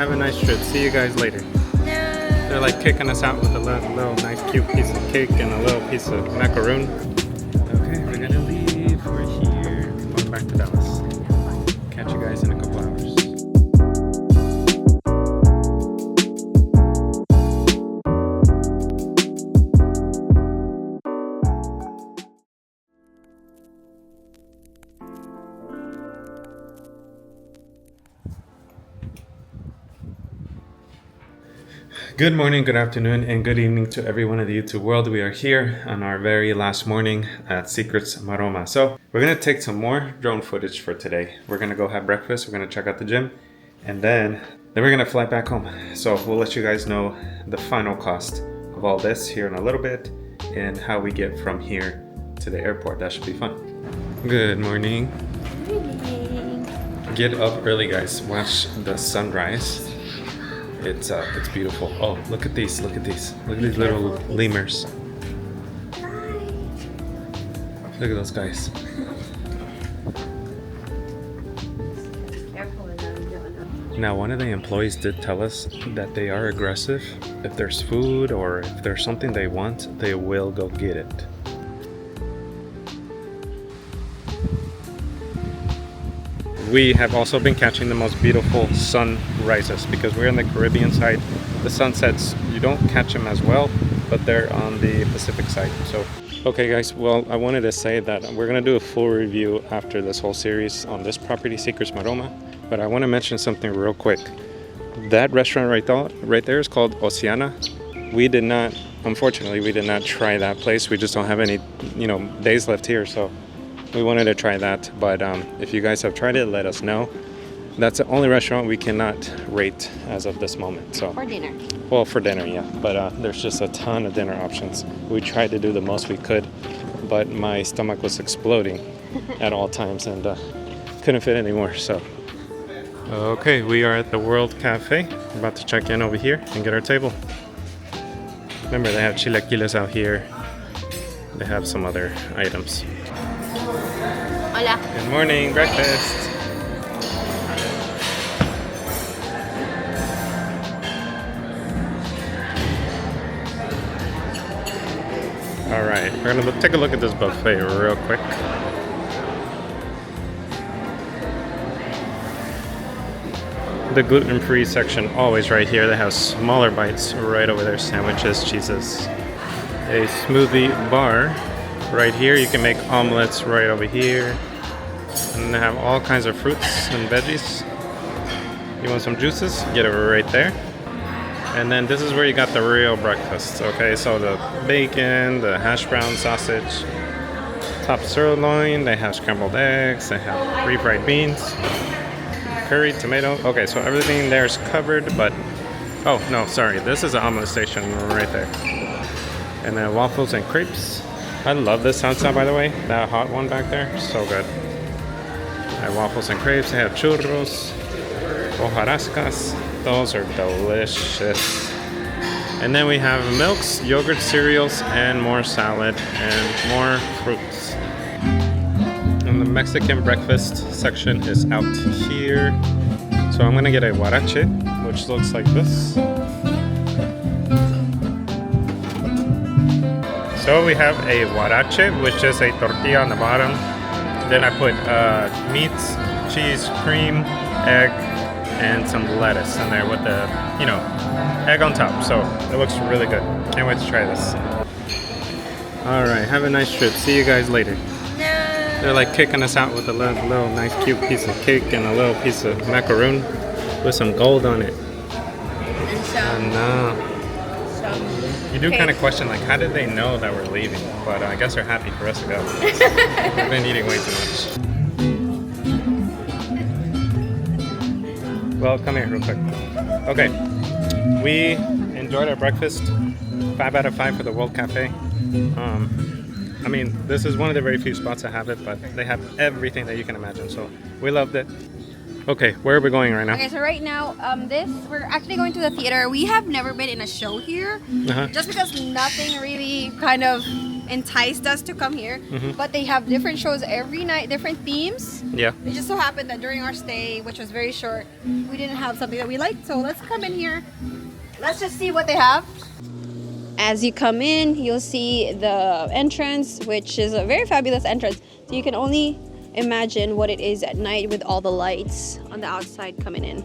have a nice trip. See you guys later. They're like kicking us out with a little nice cute piece of cake and a little piece of macaroon. Okay, we're gonna leave. We're here. Going back to Dallas. Catch you guys in a couple hours. Good morning, good afternoon, and good evening to everyone in the YouTube world. We are here on our very last morning at Secrets Maroma. So we're going to take some more drone footage for today. We're going to go have breakfast. We're going to check out the gym. And then we're going to fly back home. So we'll let you guys know the final cost of all this here in a little bit and how we get from here to the airport. That should be fun. Good morning. Good morning. Get up early, guys. Watch the sunrise. It's beautiful. Oh, look at these. Look at these. Look at these little lemurs. Look at those guys. Now, one of the employees did tell us that they are aggressive. If there's food or if there's something they want, they will go get it. We have also been catching the most beautiful sunrises because we're on the Caribbean side. The sunsets, you don't catch them as well, but they're on the Pacific side. So, okay guys, well, I wanted to say that we're gonna do a full review after this whole series on this property, Secrets Maroma, but I wanna mention something real quick. That restaurant right there is called Oceana. Unfortunately, we did not try that place. We just don't have any, days left here, so we wanted to try that, but if you guys have tried it, let us know. That's the only restaurant we cannot rate as of this moment. So For dinner. Well, for dinner, yeah. But there's just a ton of dinner options. We tried to do the most we could, but my stomach was exploding at all times and couldn't fit anymore. So, okay, we are at the World Cafe. We're about to check in over here and get our table. Remember, they have chilaquiles out here. They have some other items. Hola. Good morning, breakfast. All right, we're gonna take a look at this buffet real quick. The gluten-free section always right here. They have smaller bites right over there, sandwiches, cheeses. A smoothie bar right here. You can make omelets right over here. And they have all kinds of fruits and veggies. You want some juices? Get it right there. And then this is where you got the real breakfast. Okay, so the bacon, the hash brown sausage, top sirloin, they have scrambled eggs, they have refried beans, curry, tomato. Okay, so everything there is covered, but oh no, sorry, this is the omelet station right there. And then waffles and crepes. I love this salsa, by the way. That hot one back there, so good. They have waffles and crepes. They have churros, hojarascas. Those are delicious. And then we have milks, yogurt, cereals, and more salad and more fruits. And the Mexican breakfast section is out here. So I'm gonna get a huarache, which looks like this. So we have a huarache, which is a tortilla on the bottom. Then I put meats, cheese, cream, egg, and some lettuce in there with the, egg on top. So it looks really good. Can't wait to try this. All right, have a nice trip. See you guys later. They're like kicking us out with a little nice cute piece of cake and a little piece of macaroon with some gold on it. And some You do kind of question, like, how did they know that we're leaving? But I guess they're happy for us to go. We've been eating way too much. Well, come here real quick. Okay, we enjoyed our breakfast. 5 out of 5 for the World Cafe. I mean, this is one of the very few spots that have it, but they have everything that you can imagine, so we loved it. Okay, where are we going right now? Okay, so right now, we're actually going to the theater. We have never been in a show here, just because nothing really kind of enticed us to come here. But they have different shows every night, different themes. Yeah. It just so happened that during our stay, which was very short, we didn't have something that we liked. So let's come in here. Let's just see what they have. As you come in, you'll see the entrance, which is a very fabulous entrance. So you can only imagine what it is at night with all the lights on the outside coming in.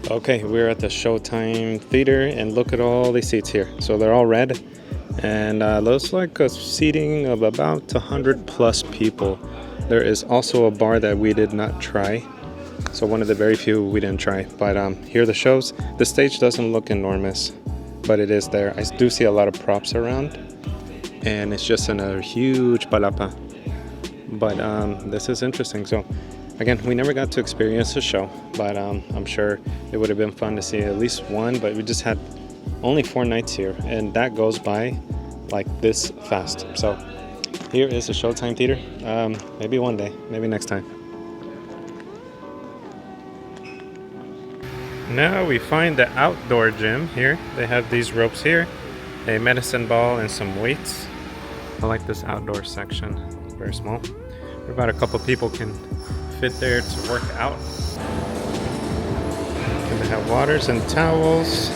Okay, we're at the Showtime theater, and look at all these seats here. So they're all red, and looks like a seating of about 100 plus people. There is also a bar that we did not try, so one of the very few we didn't try. But here are the shows. The stage doesn't look enormous, but it is there. I do see a lot of props around, and it's just in a huge palapa. But this is interesting. So again, we never got to experience the show, but I'm sure it would have been fun to see at least one. But we just had only 4 nights here, and that goes by like this fast. So here is the Showtime theater. Maybe one day, maybe next time. Now we find the outdoor gym here. They have these ropes here, a medicine ball, and some weights. I like this outdoor section. It's very small. About a couple people can fit there to work out. And they have waters and towels.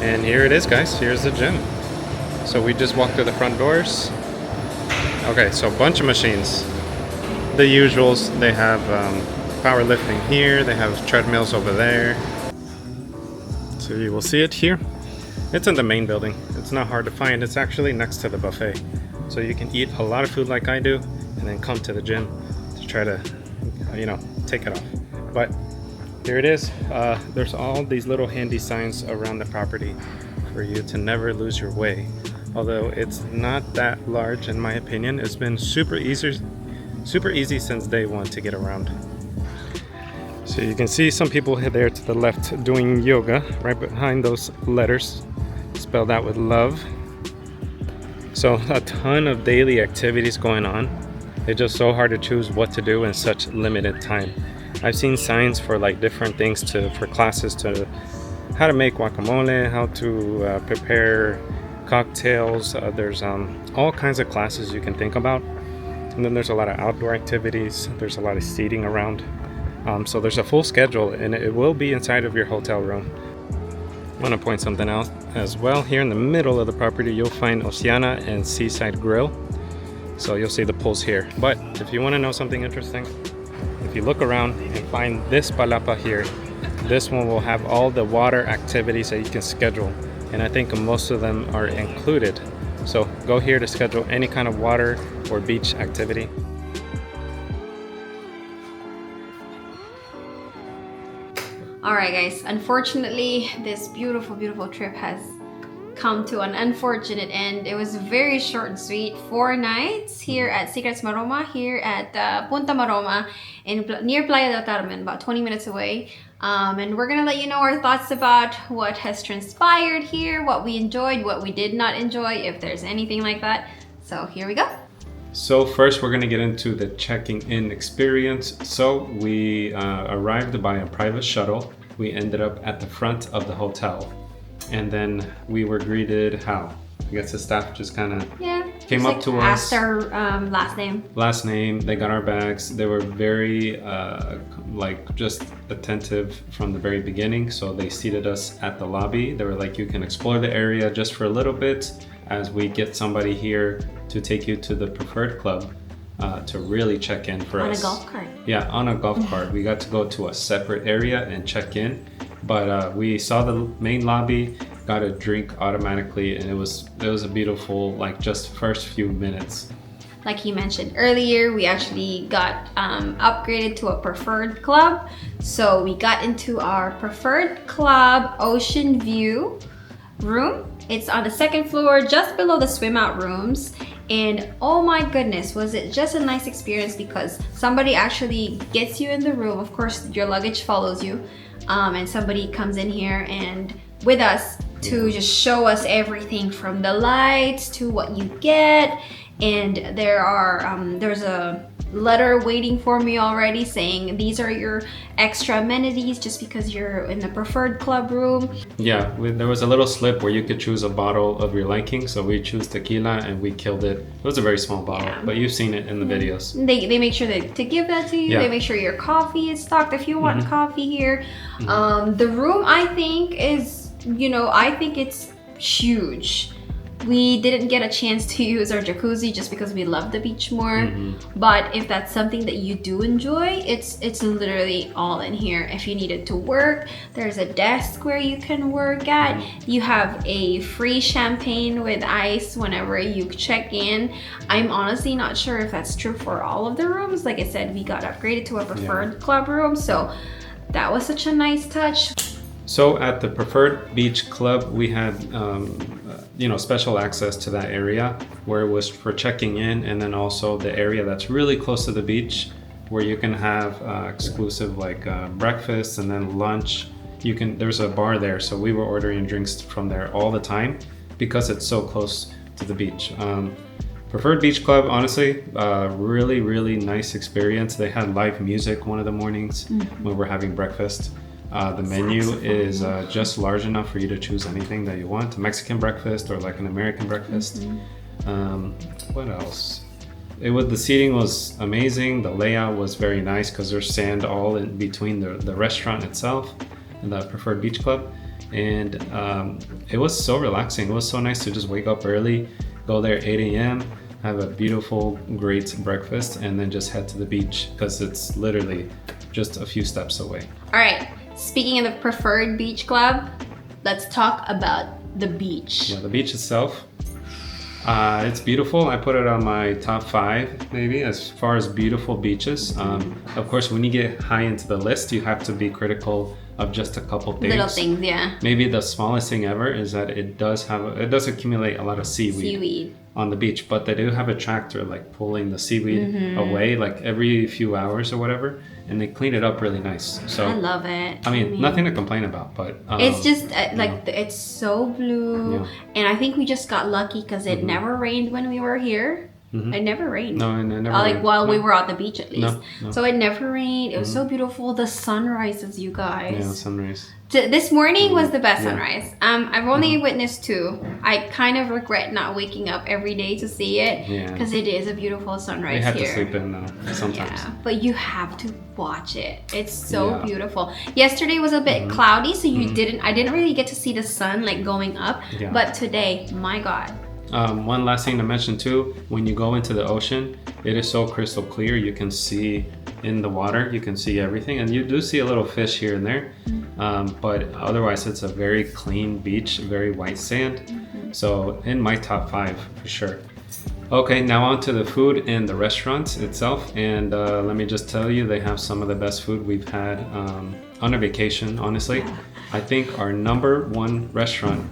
And here it is, guys. Here's the gym. So we just walked through the front doors. Okay, so a bunch of machines. The usuals. They have powerlifting here. They have treadmills over there. So you will see it here. It's in the main building. It's not hard to find. It's actually next to the buffet. So you can eat a lot of food like I do, and then come to the gym to try to, take it off. But here it is. There's all these little handy signs around the property for you to never lose your way. Although it's not that large, in my opinion. It's been super easy since day one to get around. So you can see some people there to the left doing yoga right behind those letters spelled out with love. So a ton of daily activities going on. It's just so hard to choose what to do in such limited time. I've seen signs for like different things for classes to how to make guacamole, how to prepare cocktails. There's all kinds of classes you can think about. And then there's a lot of outdoor activities. There's a lot of seating around. So there's a full schedule, and it will be inside of your hotel room. I want to point something out as well. Here in the middle of the property, you'll find Oceana and Seaside Grill. So you'll see the pools here. But if you want to know something interesting, if you look around and find this palapa here, this one will have all the water activities that you can schedule. And I think most of them are included. So go here to schedule any kind of water or beach activity. All right, guys. Unfortunately, this beautiful trip has come to an unfortunate end. It was very short and sweet. 4 nights here at Secrets Maroma, here at Punta Maroma, near Playa del Carmen, about 20 minutes away. And we're gonna let you know our thoughts about what has transpired here, what we enjoyed, what we did not enjoy, if there's anything like that. So here we go. So first we're gonna get into the checking in experience. So we arrived by a private shuttle. We ended up at the front of the hotel. And then we were greeted how? I guess the staff just kind of came up to us. Asked our last name. They got our bags. They were very just attentive from the very beginning. So they seated us at the lobby. They were like, you can explore the area just for a little bit as we get somebody here to take you to the preferred club to really check in for us. On a golf cart. Yeah, on a golf cart. We got to go to a separate area and check in. But we saw the main lobby, got a drink automatically, and it was a beautiful, just first few minutes. Like he mentioned earlier, we actually got upgraded to a preferred club. So we got into our preferred club ocean view room. It's on the 2nd floor, just below the swim out rooms. And oh my goodness, was it just a nice experience, because somebody actually gets you in the room. Of course, your luggage follows you. And somebody comes in here and with us to just show us everything from the lights to what you get. And there's a letter waiting for me already saying these are your extra amenities just because you're in the preferred club room. Yeah, there was a little slip where you could choose a bottle of your liking, so we choose tequila and we killed it. It was a very small bottle, but you've seen it in the videos. They make sure to give that to you. Yeah. They make sure your coffee is stocked if you want coffee here. The room, I think, is, I think it's huge. We didn't get a chance to use our jacuzzi just because we love the beach more. But if that's something that you do enjoy, it's literally all in here. If you needed to work, there's a desk where you can work at. You have a free champagne with ice whenever you check in. I'm honestly not sure if that's true for all of the rooms. Like I said, we got upgraded to a preferred club room, so that was such a nice touch. So at the Preferred Beach Club, we had, special access to that area where it was for checking in, and then also the area that's really close to the beach where you can have exclusive breakfast and then lunch. There's a bar there, so we were ordering drinks from there all the time because it's so close to the beach. Preferred Beach Club, honestly, really, really nice experience. They had live music one of the mornings when we're having breakfast. The menu is just large enough for you to choose anything that you want. A Mexican breakfast or like an American breakfast. What else? The seating was amazing. The layout was very nice because there's sand all in between the restaurant itself and the Preferred Beach Club. And it was so relaxing. It was so nice to just wake up early, go there 8 a.m., have a beautiful, great breakfast, and then just head to the beach because it's literally just a few steps away. All right. Speaking of the Preferred Beach Club, let's talk about the beach. Yeah, the beach itself. It's beautiful. I put it on my top 5, maybe, as far as beautiful beaches. Of course, when you get high into the list, you have to be critical of just a couple things. Little things, yeah. Maybe the smallest thing ever is that it does accumulate a lot of seaweed on the beach, but they do have a tractor pulling the seaweed away every few hours or whatever, and they clean it up really nice. So I love it. I mean, nothing to complain about, but it's just it's so blue, and I think we just got lucky because it never rained when we were here. It never rained. No, it never rained. While we were at the beach, at least. No. So it never rained. It was so beautiful. The sunrises, you guys. Yeah, sunrise. This morning was the best sunrise. I've only witnessed 2. I kind of regret not waking up every day to see it because it is a beautiful sunrise here. We had to sleep in sometimes. Yeah, but you have to watch it. It's so beautiful. Yesterday was a bit cloudy, so I didn't really get to see the sun going up. Yeah. But today, my God. One last thing to mention too, when you go into the ocean, it is so crystal clear. You can see in the water, you can see everything, and you do see a little fish here and there, but otherwise it's a very clean beach, very white sand. So in my top 5 for sure. Okay, now on to the food and the restaurant itself, and let me just tell you, they have some of the best food we've had on a vacation, honestly. I think our number 1 restaurant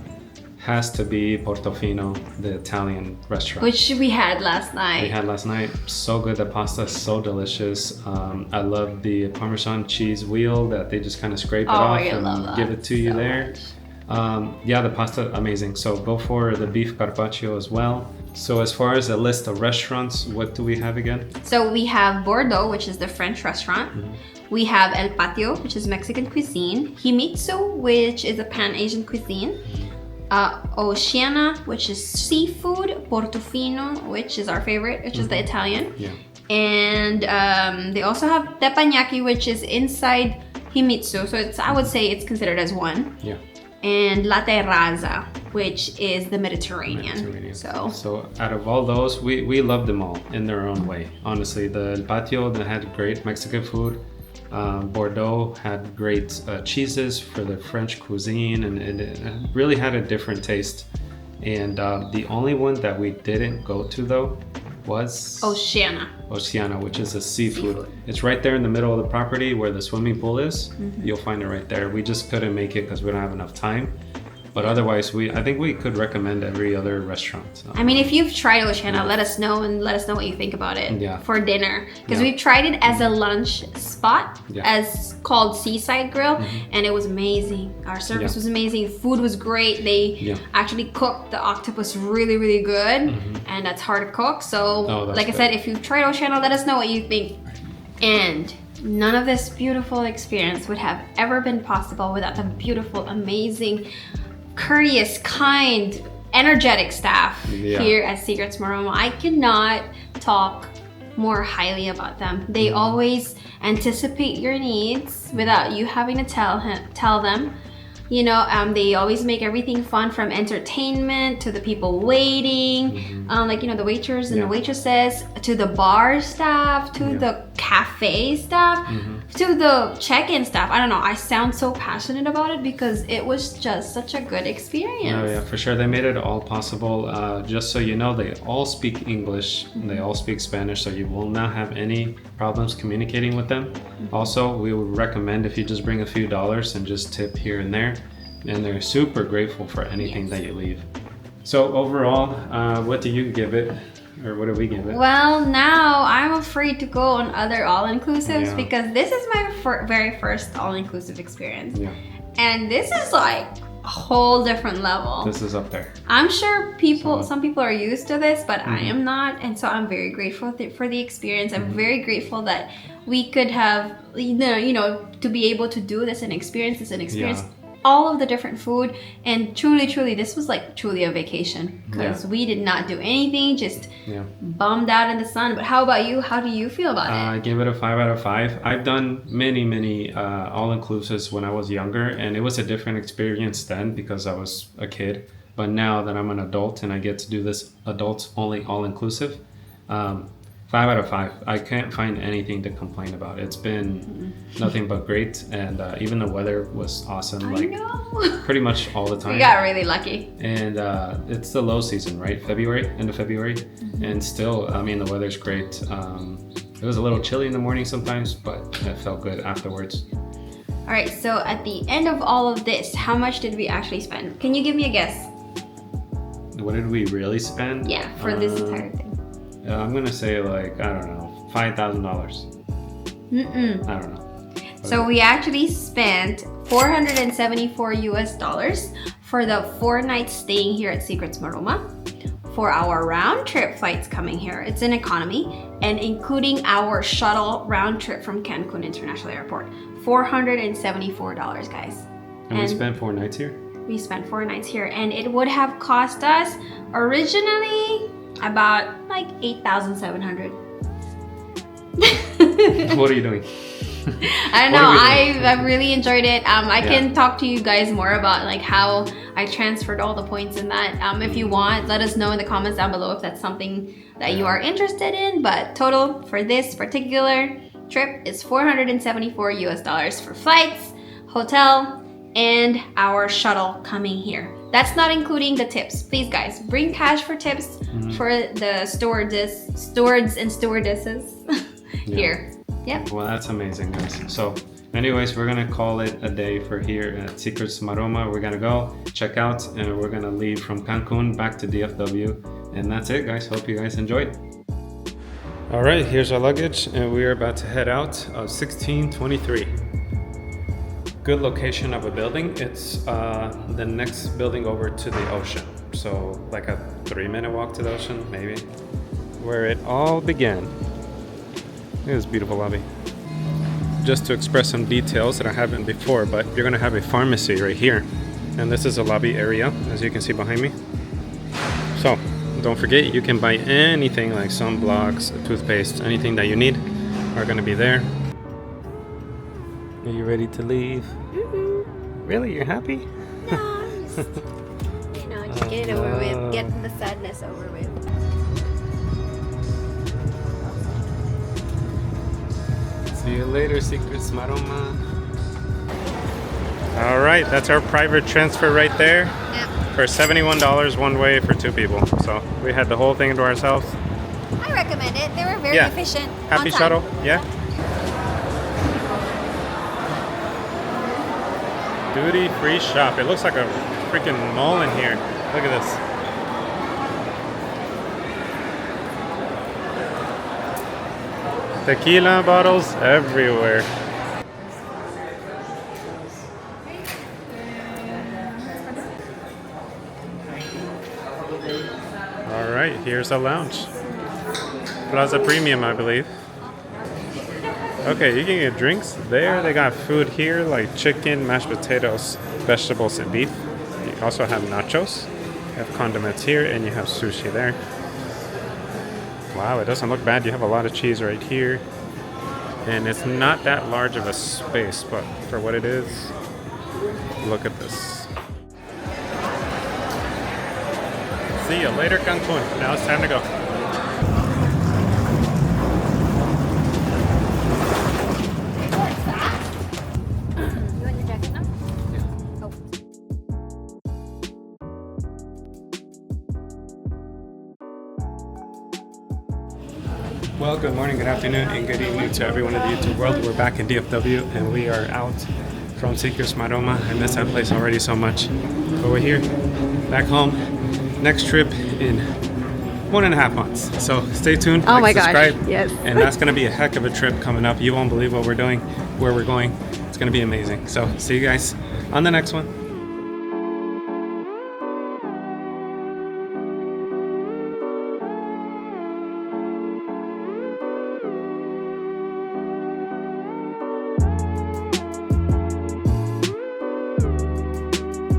has to be Portofino, the Italian restaurant. Which we had last night. So good. The pasta is so delicious. I love the Parmesan cheese wheel that they just kind of scrape it off and give it to you there. The pasta, amazing. So go for the beef carpaccio as well. So as far as a list of restaurants, what do we have again? So we have Bordeaux, which is the French restaurant. We have El Patio, which is Mexican cuisine. Himitsu, which is a Pan-Asian cuisine. Oceana, which is seafood. Portofino, which is our favorite, which is the Italian. Yeah. And they also have teppanyaki, which is inside Himitsu. So I would say it's considered as one. Yeah. And La Terraza, which is the Mediterranean. So out of all those, we love them all in their own way. Honestly, the El Patio, they had great Mexican food. Bordeaux had great cheeses for the French cuisine, and it really had a different taste. And the only one that we didn't go to though was Oceana, which is a seafood. It's right there in the middle of the property where the swimming pool is. You'll find it right there. We just couldn't make it because we don't have enough time. But otherwise, I think we could recommend every other restaurant. So. I mean, if you've tried Oceana, let us know and let us know what you think about it for dinner. Because we've tried it as a lunch spot, as called Seaside Grill, and it was amazing. Our service was amazing. Food was great. They actually cooked the octopus really, really good, and that's hard to cook. So, like I said, if you've tried Oceana, let us know what you think. And none of this beautiful experience would have ever been possible without the beautiful, amazing, courteous, kind, energetic staff here at Secrets Maroma. I cannot talk more highly about them. They always anticipate your needs without you having to tell them. You know, they always make everything fun, from entertainment to the people waiting, like, you know, the waiters and the waitresses, to the bar staff, to the cafe staff, to the check-in staff. I don't know, I sound so passionate about it because it was just such a good experience. Oh yeah, for sure. They made it all possible. Just so you know, they all speak English, they all speak Spanish, so you will not have any problems communicating with them. Also, we would recommend if you just bring a few dollars and just tip here and there, and they're super grateful for anything that you leave. So overall, what do you give it? Or what do we give it? Well, now I'm afraid to go on other all-inclusives because this is my very first all-inclusive experience. And this is like a whole different level. This is up there. I'm sure some people are used to this, but I am not. And so I'm very grateful for the experience. I'm very grateful that we could have, you know, to be able to do this and experience this and experience all of the different food. And truly, this was like truly a vacation because we did not do anything, just bummed out in the sun. But how about you? How do you feel about it? I give it a 5 out of 5. I've done many all-inclusives when I was younger, and it was a different experience then because I was a kid. But now that I'm an adult and I get to do this adults-only all-inclusive, 5 out of 5. I can't find anything to complain about. It's been nothing but great, and even the weather was awesome. I know. Pretty much all the time. We got really lucky. And it's the low season, right? End of February, and still, I mean, the weather's great. It was a little chilly in the morning sometimes, but it felt good afterwards. All right, so at the end of all of this, how much did we actually spend? Can you give me a guess? What did we really spend? Yeah, for this entire thing. I'm gonna say like, I don't know, $5,000. I don't know. So we actually spent $474 for the 4 nights staying here at Secrets Maroma. For our round trip flights coming here, it's an economy, and including our shuttle round trip from Cancun International Airport, $474, guys. And we spent 4 nights here? We spent 4 nights here, and it would have cost us originally about like $8,700. What are you doing? I don't know. I've really enjoyed it. I can talk to you guys more about like how I transferred all the points in that. If you want, let us know in the comments down below if that's something that you are interested in. But total for this particular trip is $474 for flights, hotel, and our shuttle coming here. That's not including the tips. Please, guys, bring cash for tips for the stewards and stewardesses here. Yep. Well, that's amazing, guys. So anyways, we're gonna call it a day for here at Secrets Maroma. We're gonna go check out, and we're gonna leave from Cancun back to DFW. And that's it, guys. Hope you guys enjoyed. All right, here's our luggage, and we are about to head out of 1623. Good location of a building. It's the next building over to the ocean. So like a 3-minute walk to the ocean, maybe. Where it all began. Look at this beautiful lobby. Just to express some details that I haven't before, but you're gonna have a pharmacy right here. And this is a lobby area, as you can see behind me. So don't forget, you can buy anything like sunblocks, toothpaste, anything that you need are gonna be there. Are you ready to leave? Really? You're happy? No, just get it over with. Get the sadness over with. See you later, Secrets Maroma. All right, that's our private transfer right there. Yep. For $71 one way for 2 people. So we had the whole thing to ourselves. I recommend it. They were very efficient. Happy shuttle? Yeah. Duty free shop. It looks like a freaking mall in here. Look at this. Tequila bottles everywhere. All right, here's a lounge. Plaza Premium, I believe. Okay, you can get drinks there. They got food here like chicken, mashed potatoes, vegetables, and beef. You also have nachos. You have condiments here, and you have sushi there. Wow, it doesn't look bad. You have a lot of cheese right here. And it's not that large of a space, but for what it is, look at this. See you later, Cancun. Now it's time to go. You want your jacket now? Oh. Well, good morning, good afternoon, and good evening to everyone in the YouTube world. We're back in DFW, and we are out from Secrets Maroma. I miss that place already so much. But we're here, back home. Next trip in 1.5 months. So stay tuned. Oh my subscribe, gosh, yes. And that's going to be a heck of a trip coming up. You won't believe what we're doing, where we're going. It's going to be amazing. So see you guys on the next one.